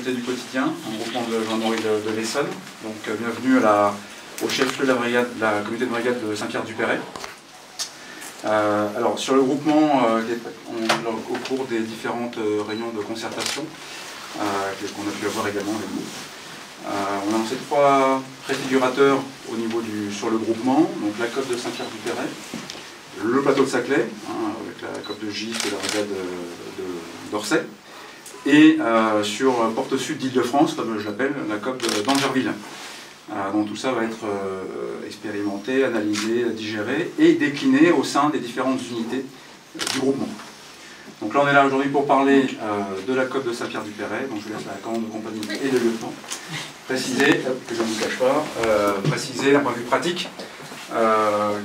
Du quotidien, un groupement de gendarmerie de l'Essonne. Donc bienvenue au chef-lieu de la communauté de brigade de Saint-Pierre-du-Perret. Alors sur le groupement, au cours des différentes réunions de concertation qu'on a pu avoir également avec nous, on a lancé 3 préfigurateurs au niveau sur le groupement, donc la COP de Saint-Pierre-du-Perret, le plateau de Saclay, avec la COP de Gif et la brigade d'Orsay, et sur Porte Sud d'Île-de-France, comme je l'appelle, la COP d'Angerville. Donc tout ça va être expérimenté, analysé, digéré et décliné au sein des différentes unités du groupement. Donc là on est là aujourd'hui pour parler de la COP de Saint-Pierre-du-Perret, donc je laisse la commande de compagnie et le lieutenant préciser, que je ne vous cache pas, préciser d'un point de vue pratique,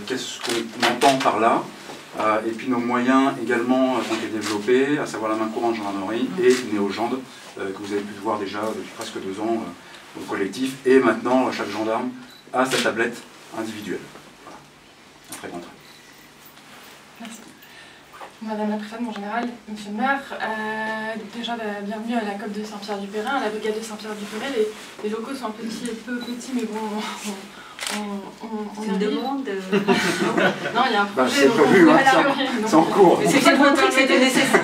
qu'est-ce qu'on entend par là. Et puis nos moyens également ont été développés, à savoir la main courante gendarmerie et Néogende, que vous avez pu voir déjà depuis presque 2 ans au collectif. Et maintenant, chaque gendarme a sa tablette individuelle. Voilà. Après contrat. Merci. Madame la préfète, mon général, monsieur le maire, déjà bienvenue à la COP de Saint-Pierre-du-Perret, à la brigade de Saint-Pierre-du-Perret. Les locaux sont un peu petits, mais bon, on une demande. Non, il y a un projet. C'est prévu, c'est en cours. C'est bien montré que c'était nécessaire.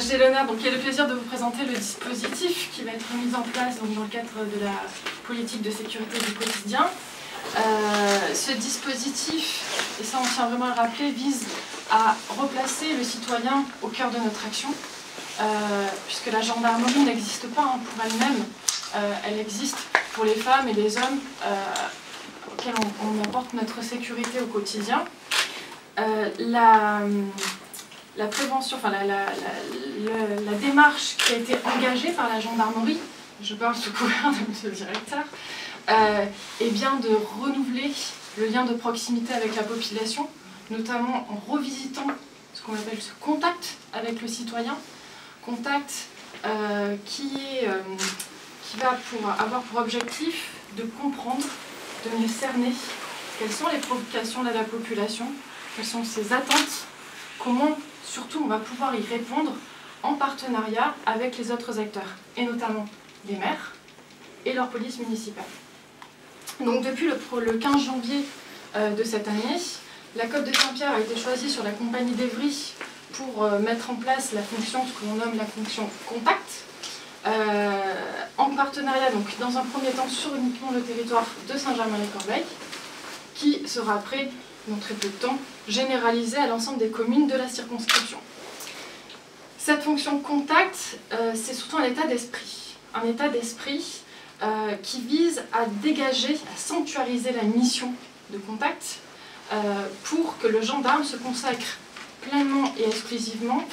J'ai l'honneur, donc et le plaisir de vous présenter le dispositif qui va être mis en place donc, dans le cadre de la politique de sécurité du quotidien. Ce dispositif, et ça on tient vraiment à le rappeler, vise à replacer le citoyen au cœur de notre action, puisque la gendarmerie n'existe pas pour elle-même, elle existe pour les femmes et les hommes auxquels on apporte notre sécurité au quotidien. La prévention, enfin la démarche qui a été engagée par la gendarmerie, je parle sous couvert de monsieur le directeur, est bien de renouveler le lien de proximité avec la population, notamment en revisitant ce qu'on appelle ce contact avec le citoyen, contact qui va avoir pour objectif de comprendre, de mieux cerner quelles sont les provocations de la population, quelles sont ses attentes, comment surtout on va pouvoir y répondre en partenariat avec les autres acteurs, et notamment les maires et leur police municipale. Donc depuis le 15 janvier de cette année, la COP de Saint-Pierre a été choisie sur la compagnie d'Evry pour mettre en place la fonction, ce que l'on nomme la fonction contact, en partenariat, donc dans un premier temps sur uniquement le territoire de Saint-Germain-les-Corbeilles, qui sera après, dans très peu de temps, généralisée à l'ensemble des communes de la circonscription. Cette fonction contact, c'est surtout un état d'esprit. Un état d'esprit qui vise à dégager, à sanctuariser la mission de contact pour que le gendarme se consacre pleinement et exclusivement,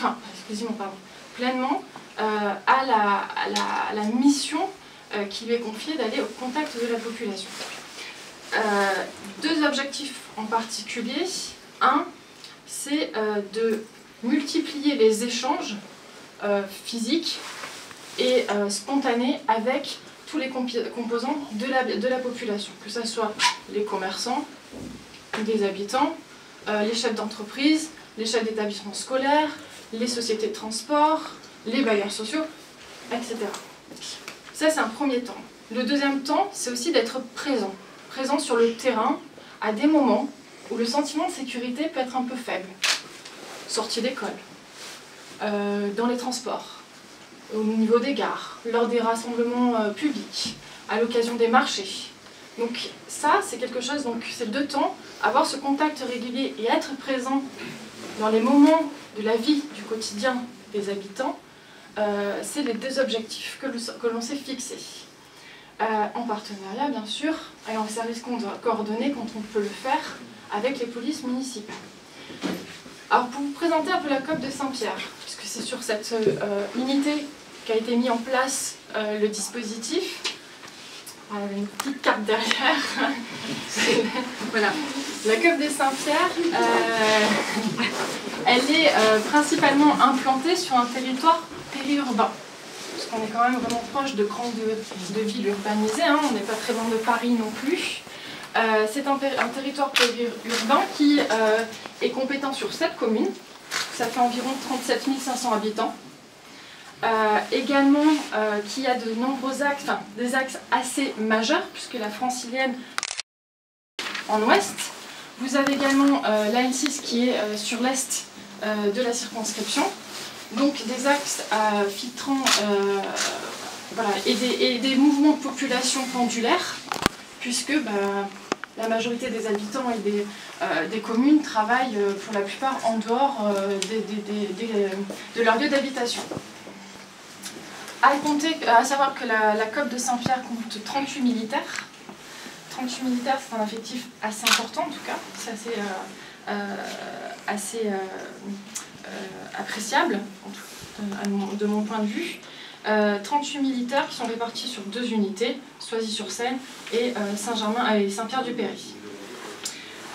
pleinement à la mission qui lui est confiée d'aller au contact de la population. 2 objectifs en particulier. Un, c'est de multiplier les échanges physiques et spontanés avec tous les composants de la population, que ce soit les commerçants, des habitants, les chefs d'entreprise, les chefs d'établissements scolaires, les sociétés de transport, les bailleurs sociaux, etc. Ça, c'est un premier temps. Le deuxième temps, c'est aussi d'être présent sur le terrain à des moments où le sentiment de sécurité peut être un peu faible. Sortie d'école, dans les transports, au niveau des gares, lors des rassemblements publics, à l'occasion des marchés. Donc ça, c'est quelque chose, donc c'est 2 temps, avoir ce contact régulier et être présent dans les moments de la vie du quotidien des habitants, c'est les 2 objectifs que l'on s'est fixés. En partenariat, bien sûr, et en service coordonné quand on peut le faire avec les polices municipales. Alors pour vous présenter un peu la COP de Saint-Pierre, puisque c'est sur cette unité qu'a été mis en place le dispositif. Voilà, une petite carte derrière. Voilà. La COP de Saint-Pierre, elle est principalement implantée sur un territoire périurbain. Parce qu'on est quand même vraiment proche de grandes villes urbanisées, hein, on n'est pas très loin de Paris non plus. C'est un territoire périurbain qui est compétent sur 7 communes, ça fait environ 37 500 habitants. Également, qui a de nombreux axes, enfin des axes assez majeurs, puisque la francilienne en ouest. Vous avez également la N6 qui est sur l'est de la circonscription. Donc des axes filtrants voilà, et des mouvements de population pendulaires, puisque la majorité des habitants et des communes travaillent pour la plupart en dehors de leur lieu d'habitation. À savoir que la COP de Saint-Pierre compte 38 militaires. 38 militaires, c'est un effectif assez important en tout cas, c'est assez appréciable de mon point de vue. 38 militaires qui sont répartis sur 2 unités, Soisy-sur-Seine et Saint-Germain et Saint-Pierre-du-Péry.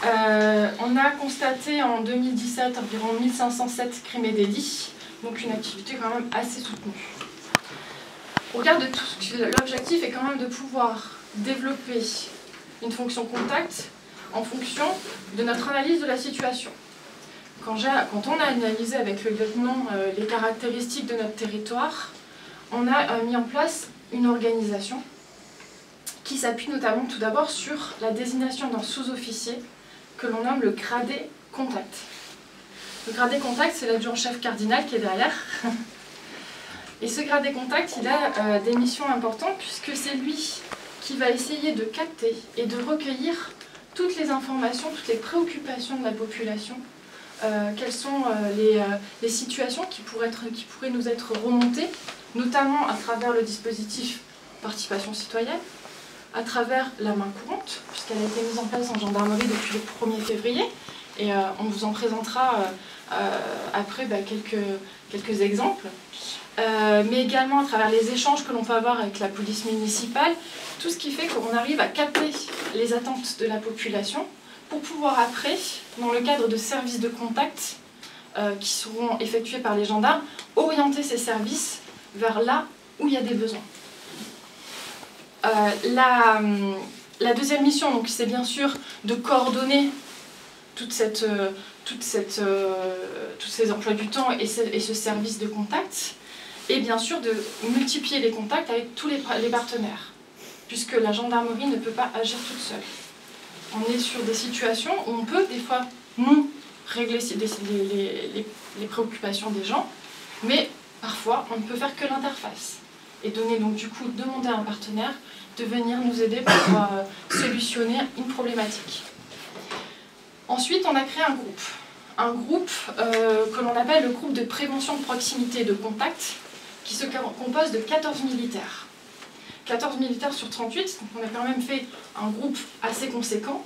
On a constaté en 2017 environ 1507 crimes et délits, donc une activité quand même assez soutenue. Au regard de tout, l'objectif est quand même de pouvoir développer une fonction contact en fonction de notre analyse de la situation. Quand on a analysé avec le lieutenant les caractéristiques de notre territoire, on a mis en place une organisation qui s'appuie notamment tout d'abord sur la désignation d'un sous-officier que l'on nomme le gradé contact. Le gradé contact, c'est l'adjudant-chef cardinal qui est derrière. Et ce gradé contact, il a des missions importantes puisque c'est lui qui va essayer de capter et de recueillir toutes les informations, toutes les préoccupations de la population, quelles sont les situations qui pourraient nous être remontées, notamment à travers le dispositif participation citoyenne, à travers la main courante, puisqu'elle a été mise en place en gendarmerie depuis le 1er février, et on vous en présentera après quelques exemples. Mais également à travers les échanges que l'on peut avoir avec la police municipale, tout ce qui fait qu'on arrive à capter les attentes de la population pour pouvoir après, dans le cadre de services de contact qui seront effectués par les gendarmes, orienter ces services vers là où il y a des besoins. La deuxième mission, c'est bien sûr de coordonner tous ces emplois du temps et ce service de contact, et bien sûr de multiplier les contacts avec tous les partenaires, puisque la gendarmerie ne peut pas agir toute seule. On est sur des situations où on peut des fois, nous, régler les préoccupations des gens, mais parfois on ne peut faire que l'interface. Et demander à un partenaire de venir nous aider pour solutionner une problématique. Ensuite, on a créé un groupe que l'on appelle le groupe de prévention de proximité et de contact, qui se compose de 14 militaires. 14 militaires sur 38, donc on a quand même fait un groupe assez conséquent,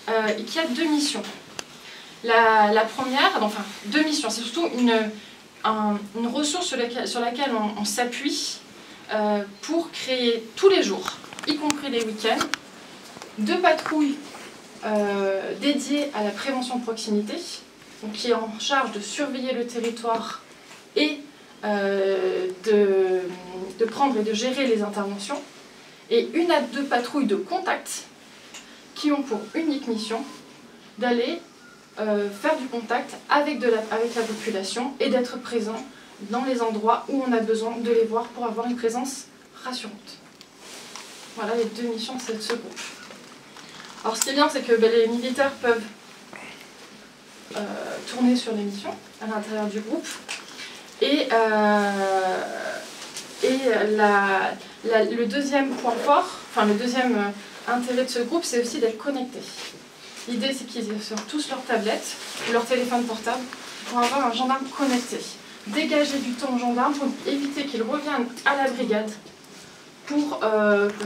et qui a 2 missions. La première, enfin 2 missions, c'est surtout une ressource sur laquelle on s'appuie pour créer tous les jours, y compris les week-ends, 2 patrouilles dédiées à la prévention de proximité, donc qui est en charge de surveiller le territoire et de prendre et de gérer les interventions, et 1 à 2 patrouilles de contact qui ont pour unique mission d'aller faire du contact avec la population et d'être présent dans les endroits où on a besoin de les voir pour avoir une présence rassurante. Voilà les 2 missions de ce groupe. Alors ce qui est bien, c'est que les militaires peuvent tourner sur les missions à l'intérieur du groupe. Et le deuxième point fort, enfin le deuxième intérêt de ce groupe, c'est aussi d'être connectés. L'idée, c'est qu'ils aient sur tous leur tablette ou leur téléphone portable pour avoir un gendarme connecté. Dégager du temps aux gendarmes pour éviter qu'ils reviennent à la brigade pour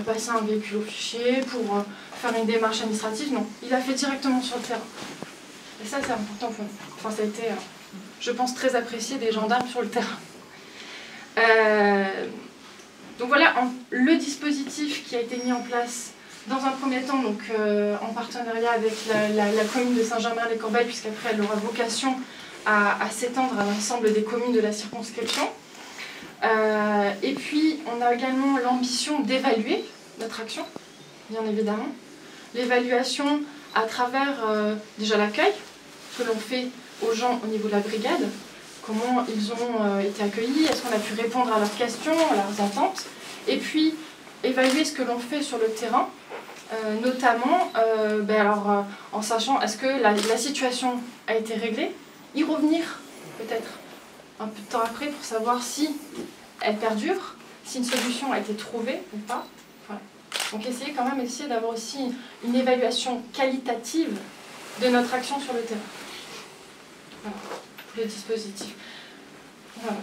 passer un véhicule au fichier, pour faire une démarche administrative. Non, il a fait directement sur le terrain. Et ça, c'est important pour nous. Enfin, ça a été, je pense, très apprécié des gendarmes sur le terrain. Donc voilà le dispositif qui a été mis en place dans un premier temps, donc, en partenariat avec la commune de Saint-Germain-les-Corbeilles, puisqu'après elle aura vocation à s'étendre à l'ensemble des communes de la circonscription. Et puis on a également l'ambition d'évaluer notre action, bien évidemment. L'évaluation à travers déjà l'accueil que l'on fait aux gens au niveau de la brigade, comment ils ont été accueillis, est-ce qu'on a pu répondre à leurs questions, à leurs attentes, et puis évaluer ce que l'on fait sur le terrain, notamment en sachant est-ce que la situation a été réglée, y revenir peut-être un peu de temps après pour savoir si elle perdure, si une solution a été trouvée ou pas. Voilà. Donc essayer d'avoir aussi une évaluation qualitative de notre action sur le terrain. Voilà, le dispositif. Voilà.